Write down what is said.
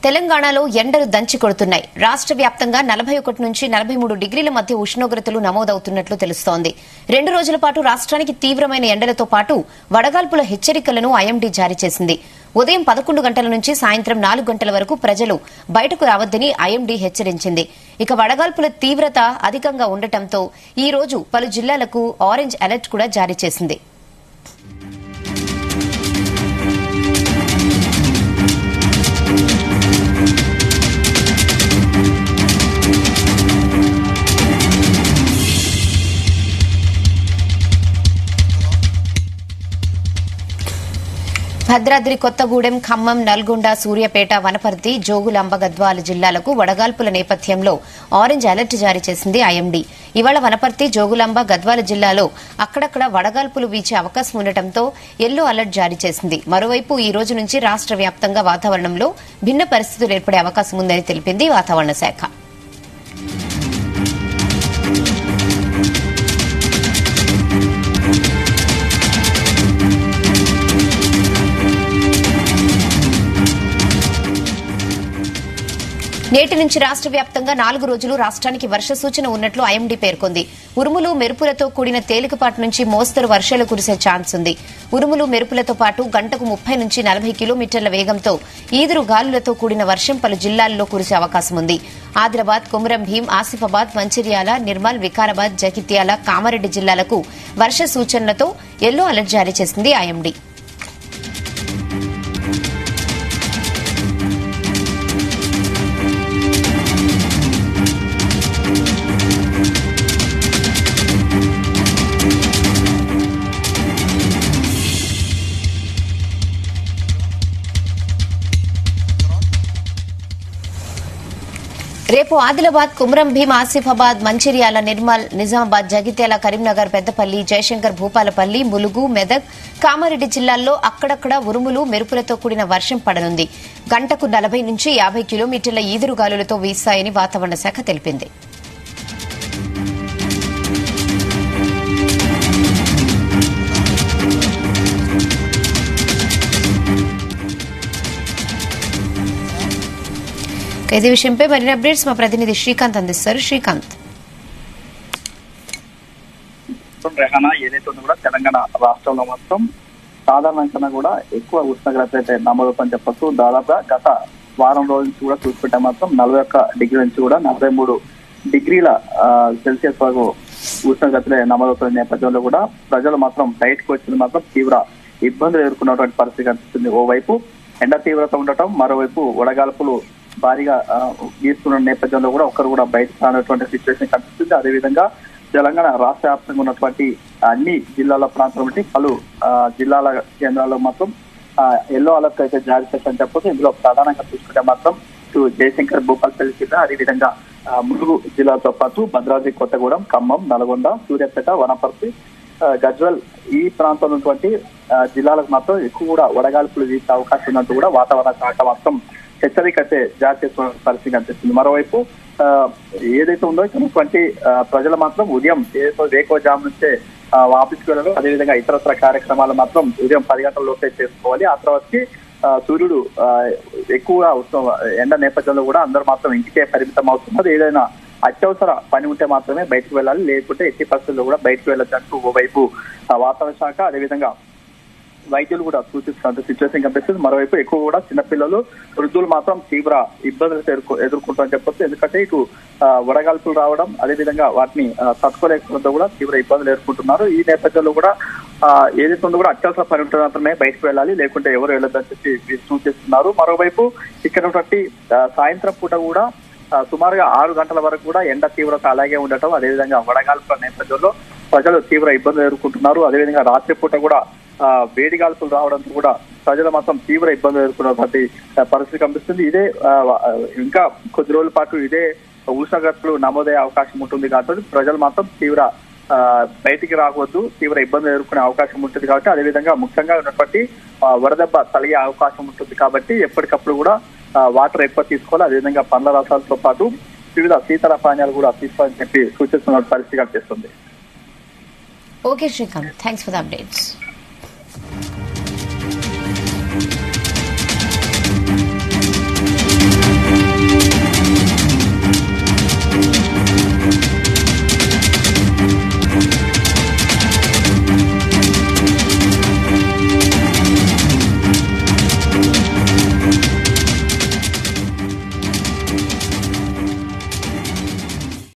తెలంగాణలో ఎండలు దంచి కొడుతున్నాయి. రాష్ట్ర వ్యాప్తంగా 41 నుంచి 43 డిగ్రీల మధ్య ఉష్ణోగ్రతలు నమోదవుతున్నట్లు తెలుస్తోంది. 2 రోజుల పాటు రాష్ట్రానికి తీవ్రమైన ఎండలతో పాటు వడగాల్పుల హెచ్చరికలను ఐఎండీ జారీ చేసింది. ఉదయం 11 గంటల నుంచి సాయంత్రం 4 గంటల వరకు ప్రజలు బయటకు రావద్దని ఐఎండీ హెచ్చరించింది. ఇక వడగాల్పుల తీవ్రత అధికంగా ఉండటంతో ఈ రోజు పలు జిల్లాలకు ఆరెంజ్ అలర్ట్ కూడా జారీ చేసింది. భద్రాద్రి కొత్తగూడెం, ఖమ్మం, నల్గొండ, సూర్యాపేట, వనపర్తి, జోగులాంబ, గద్వాల జిల్లాలకు వడగాల్పుల నేపథ్యంలో ఆరెంజ్ అలర్ట్ జారీ చేసింది ఐఎండీ. ఇవాళ వనపర్తి, జోగులాంబ, గద్వాల జిల్లాలో అక్కడక్కడ వడగాల్పులు వీచే అవకాశం ఉండటంతో ఎల్లో అలర్ట్ జారీ చేసింది. మరోవైపు ఈ రోజు నుంచి రాష్ట్ర వ్యాప్తంగా వాతావరణంలో భిన్న పరిస్థితులు ఏర్పడే అవకాశం ఉందని తెలిపింది వాతావరణ శాఖ. నేటి నుంచి రాష్ట్ర వ్యాప్తంగా 4 రోజులు రాష్ట్రానికి వర్ష సూచన ఉన్నట్లు ఐఎండీ పేర్కొంది. ఉరుములు, మెరుపులతో కూడిన తేలికపాటి నుంచి మోస్తరు వర్షాలు కురిసే ఛాన్స్ ఉంది. ఉరుములు, మెరుపులతో పాటు గంటకు 30 నుంచి 40 కిలోమీటర్ల వేగంతో ఈదురు గాలులతో కూడిన వర్షం పలు జిల్లాల్లో కురిసే అవకాశం ఉంది. ఆదిలాబాద్, కొమురం భీం, ఆసిఫాబాద్, మంచిర్యాల, నిర్మల్, వికారాబాద్, జగిత్యాల, కామారెడ్డి జిల్లాలకు వర్ష సూచనలతో ఎల్లో అలర్ట్ జారీ చేసింది ఐఎండీ. రేపు ఆదిలాబాద్, కొమురం భీం, ఆసిఫాబాద్, మంచిర్యాల, నిర్మల్, నిజామాబాద్, జగిత్యాల, కరీంనగర్, పెద్దపల్లి, జయశంకర్, భూపాలపల్లి, ములుగు, మెదక్, కామారెడ్డి జిల్లాల్లో అక్కడక్కడ ఉరుములు, మెరుపులతో కూడిన వర్షం పడనుంది. గంటకు 40 నుంచి 50 కిలోమీటర్ల ఈదురుగాలులతో వీస్తాయని వాతావరణ శాఖ తెలిపింది. ఇదే విషయంపై మరిన్ని అప్డేట్స్ మా ప్రతినిధి శ్రీకాంత్ అందిస్తారు. శ్రీకాంత్, రెహానా ఏదైతే ఉందో కూడా తెలంగాణ రాష్ట్రంలో మొత్తం సాధారణ కన్నా కూడా ఎక్కువ ఉష్ణోగ్రత అయితే నమోదవుతుందని చెప్పొచ్చు. దాదాపుగా గత వారం రోజుల నుంచి కూడా చూసుకుంటే మాత్రం 41 డిగ్రీల నుంచి కూడా 43 డిగ్రీల సెల్సియస్ వరకు ఉష్ణోగ్రతలే నమోదవుతున్న నేపథ్యంలో కూడా ప్రజలు మాత్రం బయటకు వచ్చిన మాత్రం తీవ్ర ఇబ్బందులు ఎదుర్కొన్నటువంటి పరిస్థితి కనిపిస్తుంది. ఓవైపు ఎండ తీవ్రత ఉండటం, మరోవైపు వడగాల్పులు భారీగా వీస్తున్న నేపథ్యంలో కూడా ఒక్కరు కూడా బయటకు రానటువంటి సిచ్యువేషన్ కనిపిస్తుంది. అదేవిధంగా తెలంగాణ రాష్ట్ర వ్యాప్తంగా ఉన్నటువంటి అన్ని జిల్లాల ప్రాంతాల బట్టి పలు జిల్లాల కేంద్రాల్లో మాత్రం ఎల్లో అలర్ట్ అయితే జారీ చేస్తారని చెప్పొచ్చు. ఇందులో ప్రధానంగా చూసుకుంటే మాత్రం జయశంకర్, భూపాలపల్లి జిల్లా, అదేవిధంగా ములుగు జిల్లాతో పాటు భద్రాద్రి కొత్తగూడెం, ఖమ్మం, నల్గొండ, సూర్యాపేట, వనపర్తి, గజ్వల్ ఈ ప్రాంతంలో ఉన్నటువంటి జిల్లాలకు మాత్రం ఎక్కువ కూడా వడగాల్పులు వీసే అవకాశం ఉన్నట్టు కూడా వాతావరణ శాఖ మాత్రం హెచ్చరిక అయితే జారీ చేస్తున్న పరిస్థితి కనిపిస్తుంది. మరోవైపు ఏదైతే ఉందో ఇటువంటి ప్రజలు మాత్రం ఉదయం ఏదైతే వేకోజాము నుంచే ఆఫీస్కి వెళ్ళారు. అదేవిధంగా ఇతరత్ర కార్యక్రమాలు మాత్రం ఉదయం 10 గంటల లోపే చేసుకోవాలి. ఆ తర్వాతకి సూర్యుడు ఎక్కువగా ఎండ నేపథ్యంలో కూడా అందరూ మాత్రం ఇంటికే పరిమితం అవుతున్నారు. ఏదైనా అత్యవసర పని ఉంటే మాత్రమే బయటకు వెళ్ళాలి, లేకుంటే ఎట్టి పరిస్థితుల్లో కూడా బయటకు వెళ్ళొచ్చు. ఓవైపు వాతావరణ శాఖ అదేవిధంగా వైద్యులు కూడా సూచిస్తున్న సిచ్యువేషన్ కనిపిస్తుంది. మరోవైపు ఎక్కువ కూడా చిన్నపిల్లలు, వృద్ధులు మాత్రం తీవ్ర ఇబ్బందులు ఎదుర్కొంటారని చెప్పొచ్చు. ఎందుకంటే ఇటు వడగాల్పులు రావడం, అదేవిధంగా వాటిని తట్టుకోలేకపోవడంతో కూడా తీవ్ర ఇబ్బందులు ఎదుర్కొంటున్నారు. ఈ నేపథ్యంలో కూడా ఏదైతే ఉందో కూడా అత్యవసర పని ఉంటే మాత్రమే బయటకు వెళ్ళాలి, లేకుంటే ఎవరు వెళ్ళొద్దని చెప్పి సూచిస్తున్నారు. మరోవైపు ఇక్కడ ఉన్నటువంటి సాయంత్రం పూట కూడా సుమారుగా 6 గంటల వరకు కూడా ఎండ తీవ్రత అలాగే ఉండటం, అదేవిధంగా వడగాల్పుల నేపథ్యంలో ప్రజలు తీవ్ర ఇబ్బందులు ఎదుర్కొంటున్నారు. అదేవిధంగా రాత్రిపూట కూడా వేడిగాల్పులు రావడంతో కూడా ప్రజలు మాత్రం తీవ్ర ఇబ్బందులు ఎదుర్కొన్నటువంటి పరిస్థితి కనిపిస్తుంది. ఇదే ఇంకా కొద్ది రోజుల పాటు ఇదే ఉష్ణోగ్రతలు నమోదయ్యే అవకాశం ఉంటుంది కాబట్టి ప్రజలు మాత్రం తీవ్ర బయటికి రావద్దు, తీవ్ర ఇబ్బందులు ఎదుర్కొనే అవకాశం ఉంటుంది కాబట్టి అదేవిధంగా ముఖ్యంగా ఉన్నటువంటి వడదెబ్బ తలిగే అవకాశం ఉంటుంది కాబట్టి ఎప్పటికప్పుడు కూడా వాటర్ ఎక్కువ తీసుకోవాలి. అదేవిధంగా పండ్ల రసాలతో పాటు వివిధ శీతల పానీయాలు కూడా తీసుకోవాలని చెప్పి సూచిస్తున్న పరిస్థితి కనిపిస్తుంది. Okay Srikanth, thanks for the updates.